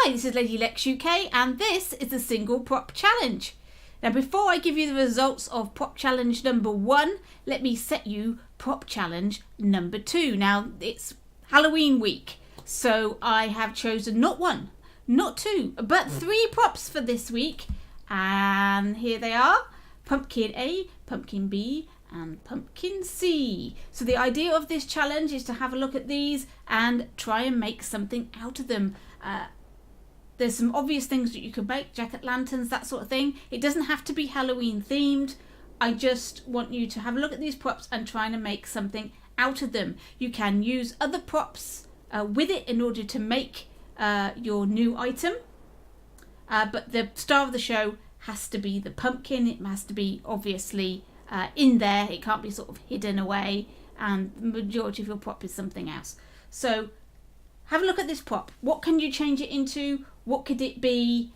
Hi, this is Lady Lex UK and this is the single prop challenge. Now before I give you the results of prop challenge number 1, let me set you prop challenge number 2. Now it's Halloween week, so I have chosen not 1, not 2, but 3 props for this week. And here they are: Pumpkin A, Pumpkin B and Pumpkin C. So the idea of this challenge is to have a look at these and try and make something out of them. There's some obvious things that you could make, jack-o'-lanterns, that sort of thing. It doesn't have to be Halloween themed. I just want you to have a look at these props and try and make something out of them. You can use other props with it in order to make your new item. But the star of the show has to be the pumpkin. It has to be obviously in there. It can't be sort of hidden away, and the majority of your prop is something else. So have a look at this prop. What can you change it into? What could it be?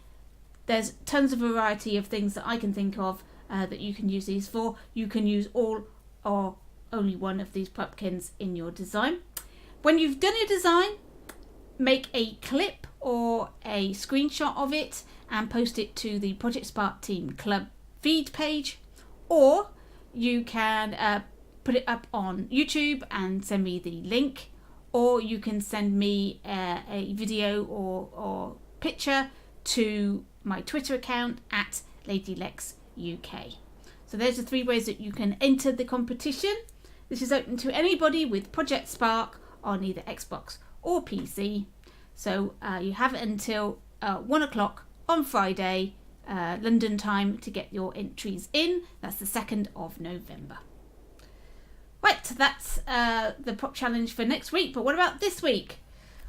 There's tons of variety of things that I can think of that you can use these for. You can use all or only one of these pumpkins in your design. When you've done your design, make a clip or a screenshot of it and post it to the Project Spark Team Club feed page, or you can put it up on YouTube and send me the link, or you can send me a video or picture to my Twitter account at LadyLexUK. So there's the 3 ways that you can enter the competition. This is open to anybody with Project Spark on either Xbox or PC. So you have it until 1 o'clock on Friday, London time, to get your entries in. That's the 2nd of November. Right, that's the prop challenge for next week. But what about this week?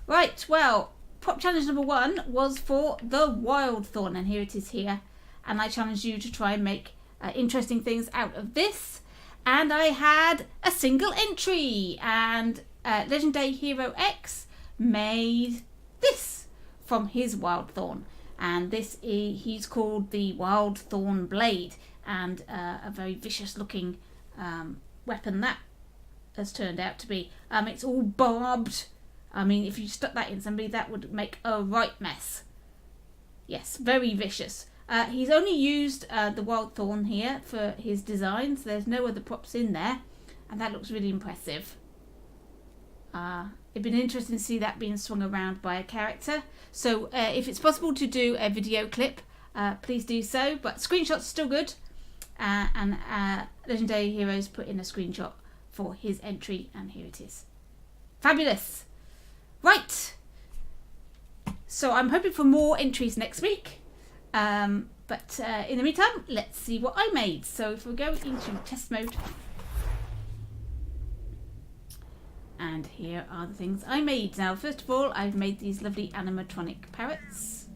Right, well, prop challenge number 1 was for the Wildthorn, and here it is here. And I challenged you to try and make interesting things out of this. And I had a single entry, and Legendary Hero X made this from his Wildthorn. And this is, he's called the Wildthorn Blade, and a very vicious looking weapon that has turned out to be. It's all barbed. I mean, if you stuck that in somebody, that would make a right mess. Yes, very vicious. He's only used the Wildthorn here for his designs. There's no other props in there, and that looks really impressive. It'd been interesting to see that being swung around by a character. So if it's possible to do a video clip, please do so. But screenshots are still good. And Legendary Heroes put in a screenshot for his entry, and here it is. Fabulous. Right. So I'm hoping for more entries next week. But in the meantime, let's see what I made. So if we go into test mode. And here are the things I made. Now, first of all, I've made these lovely animatronic parrots.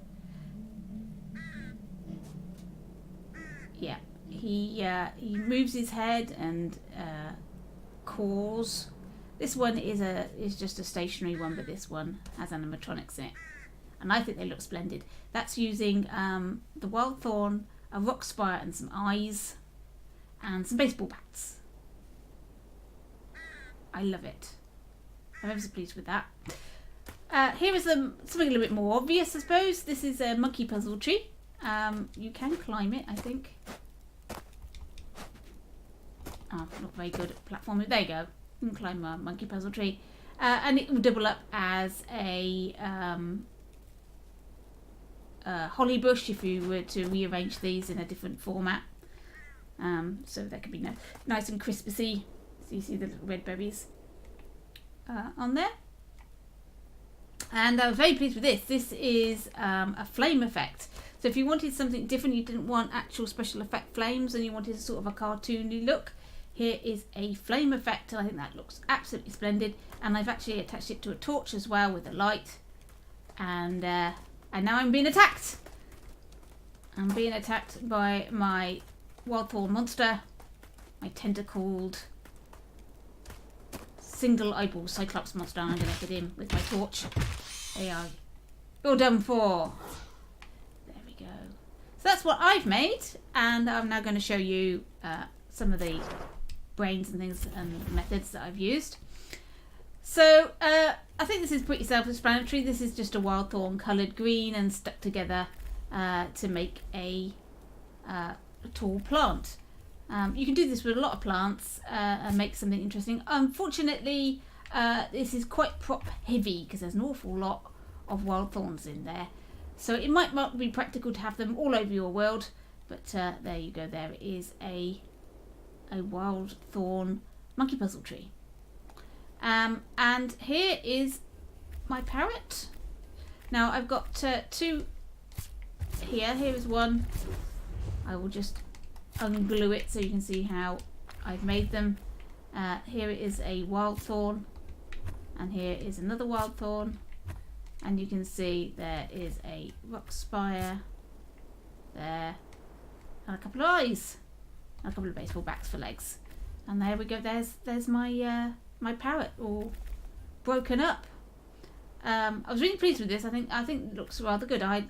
Yeah, he moves his head and caws. This one is just a stationary one, but this one has animatronics in it, and I think they look splendid. That's using the Wildthorn, a rock spire, and some eyes, and some baseball bats. I love it. I'm ever so pleased with that. Here is something a little bit more obvious, I suppose. This is a monkey puzzle tree. You can climb it, I think. Oh, not very good at platforming. There you go. You can climb a monkey puzzle tree. And it will double up as a holly bush if you were to rearrange these in a different format. So that could be nice and crispy. So you see the little red berries on there. And I was very pleased with this. This is a flame effect. So if you wanted something different, you didn't want actual special effect flames, and you wanted sort of a cartoony look, here is a flame effect, and I think that looks absolutely splendid. And I've actually attached it to a torch as well with a light. And now I'm being attacked. I'm being attacked by my Wildthorn monster, my tentacled single eyeball Cyclops monster. I'm going to hit him with my torch. There you are. You're done for. There we go. So that's what I've made, and I'm now going to show you some of the brains and things and methods that I've used. So I think this is pretty self-explanatory. This is just a wild thorn coloured green and stuck together to make a tall plant. You can do this with a lot of plants and make something interesting. Unfortunately, this is quite prop heavy because there's an awful lot of wild thorns in there. So it might not be practical to have them all over your world, but there you go. There is a wild thorn monkey puzzle tree. And here is my parrot. Now I've got two here. Here is one. I will just unglue it so you can see how I've made them. Here it is a wild thorn, and here is another wild thorn, and you can see there is a rock spire there, and a couple of eyes, and a couple of baseball bats for legs. And there we go. There's my my parrot all broken up. I was really pleased with this. I think it looks rather good. I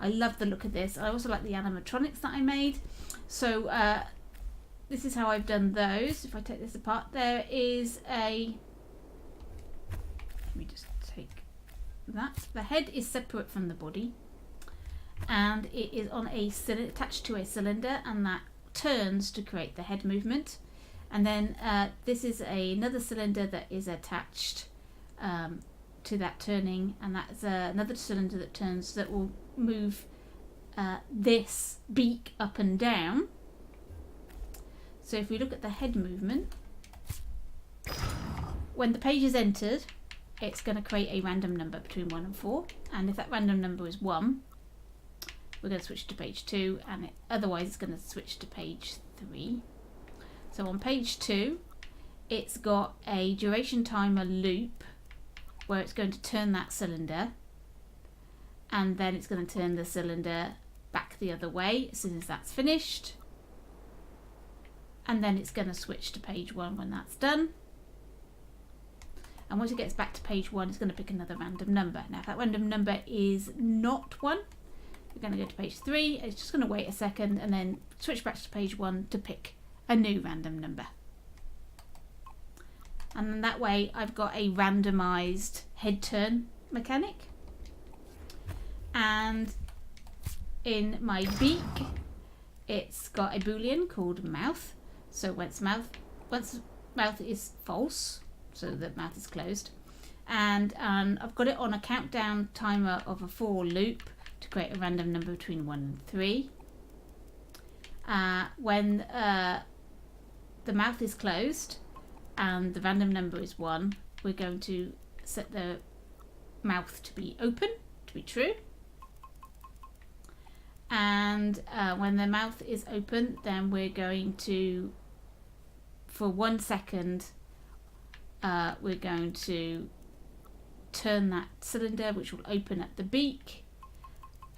love the look of this. I also like the animatronics that I made. So this is how I've done those. If I take this apart, there is a, let me just take that. The head is separate from the body, and it is on a cylinder, attached to a cylinder, and that turns to create the head movement. And then this is another cylinder that is attached to that turning, and that's another cylinder that turns, that will move this beak up and down. So if we look at the head movement, when the page is entered, it's going to create a random number between 1 and 4, and if that random number is 1, we're going to switch to page 2, and otherwise it's going to switch to page 3. So on page 2, it's got a duration timer loop where it's going to turn that cylinder, and then it's going to turn the cylinder back the other way as soon as that's finished, and then it's going to switch to page 1 when that's done. And once it gets back to page 1, it's going to pick another random number. Now if that random number is not 1, we're going to go to page 3. It's just going to wait a second and then switch back to page 1 to pick a new random number. And then that way I've got a randomized head turn mechanic. And in my beak, it's got a boolean called mouth. So once mouth is false, so the mouth is closed, and I've got it on a countdown timer of a for loop to create a random number between 1 and 3. When the mouth is closed and the random number is 1, we're going to set the mouth to be open, to be true. And when the mouth is open, then we're going to, for 1 second, we're going to turn that cylinder, which will open at the beak,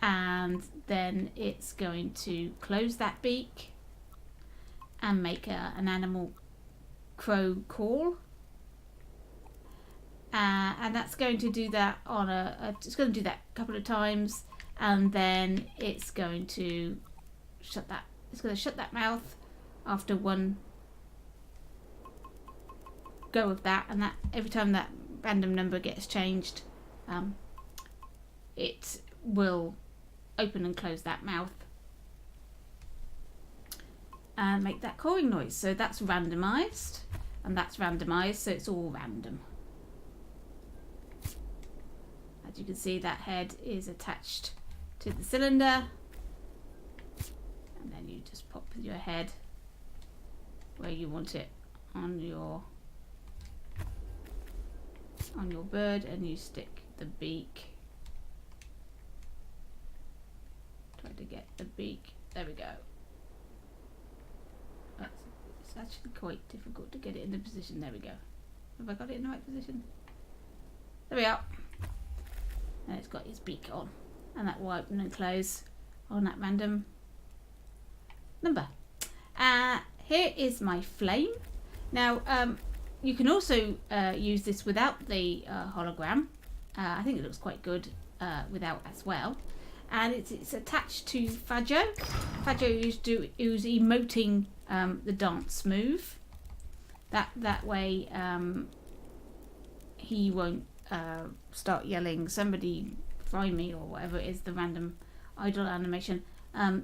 and then it's going to close that beak and make an animal crow call. And that's going to do that on it's going to do that a couple of times, and then it's going to shut that. It's going to shut that mouth after 1 go of that, and that every time that random number gets changed, it will open and close that mouth and make that cawing noise. So that's randomized, and that's randomized, so it's all random. As you can see, that head is attached to the cylinder, and then you just pop your head where you want it on your bird, and you stick the beak. Try to get the beak. There we go. It's actually quite difficult to get it in the position. There we go. Have I got it in the right position? There we are. And it's got its beak on, and that will open and close on that random number. Here is my flame. Now you can also use this without the hologram. I think it looks quite good without as well. And it's attached to Fajo. Fajo who's emoting the dance move. That way he won't start yelling, "Somebody find me," or whatever it is, the random idle animation.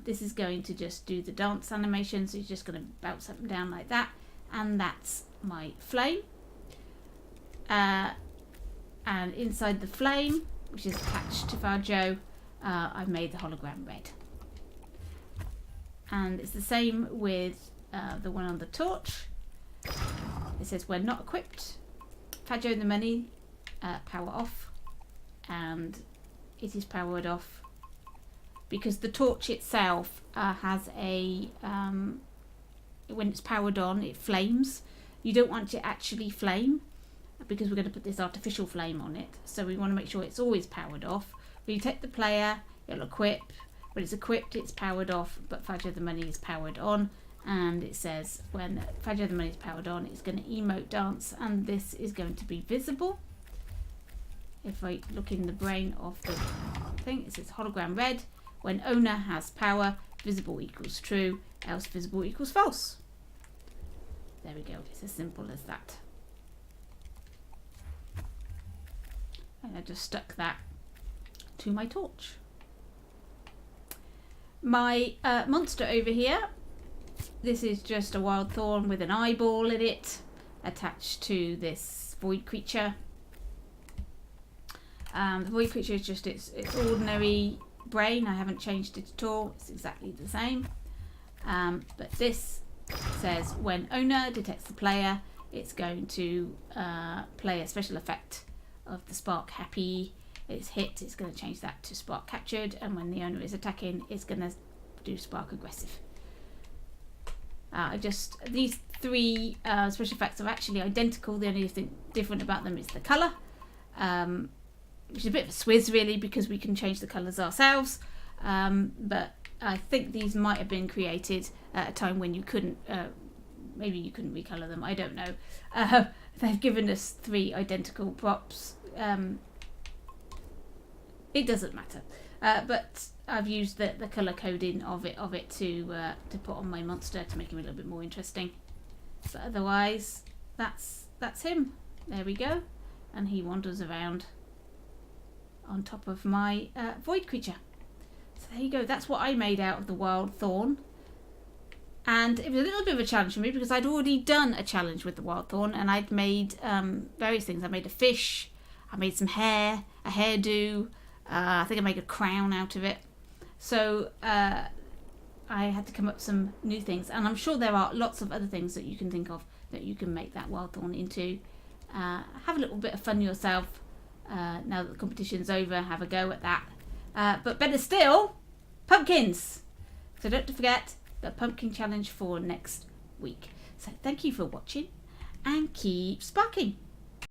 This is going to just do the dance animation, so he's just going to bounce up and down like that, and that's my flame. And inside the flame, which is attached to Fajo, I've made the hologram red. And it's the same with the one on the torch. It says when not equipped, Fajo and the money power off, and it is powered off because the torch itself has a when it's powered on, it flames. You don't want it to actually flame because we're going to put this artificial flame on it, so we want to make sure it's always powered off. When you take the player, it'll equip. When it's equipped, it's powered off, but Fajo the money is powered on, and it says when Fajo the money is powered on, it's going to emote dance, and this is going to be visible. If I look in the brain of the thing, it says hologram red. When owner has power, visible equals true, else visible equals false. There we go, it's as simple as that. And I just stuck that to my torch. My monster over here, this is just a wild thorn with an eyeball in it attached to this void creature. The void creature is just its ordinary brain. I haven't changed it at all, it's exactly the same. But this says when owner detects the player, it's going to play a special effect of the spark happy. It's hit, it's going to change that to spark captured, and when the owner is attacking, it's going to do spark aggressive. These three special effects are actually identical. The only thing different about them is the colour, which is a bit of a swizz really, because we can change the colours ourselves. But I think these might have been created at a time when you couldn't, maybe you couldn't recolour them, I don't know. They've given us three identical props. It doesn't matter, but I've used the colour coding of it to put on my monster to make him a little bit more interesting. But otherwise, that's him. There we go, and he wanders around on top of my void creature. So there you go. That's what I made out of the wild thorn, and it was a little bit of a challenge for me because I'd already done a challenge with the wild thorn, and I'd made various things. I made a fish, I made some hair, a hairdo. I think I made a crown out of it. So I had to come up with some new things, and I'm sure there are lots of other things that you can think of that you can make that wild thorn into. Have a little bit of fun yourself. Now that the competition's over, have a go at that. But better still, pumpkins. So don't forget the pumpkin challenge for next week. So thank you for watching, and keep sparking.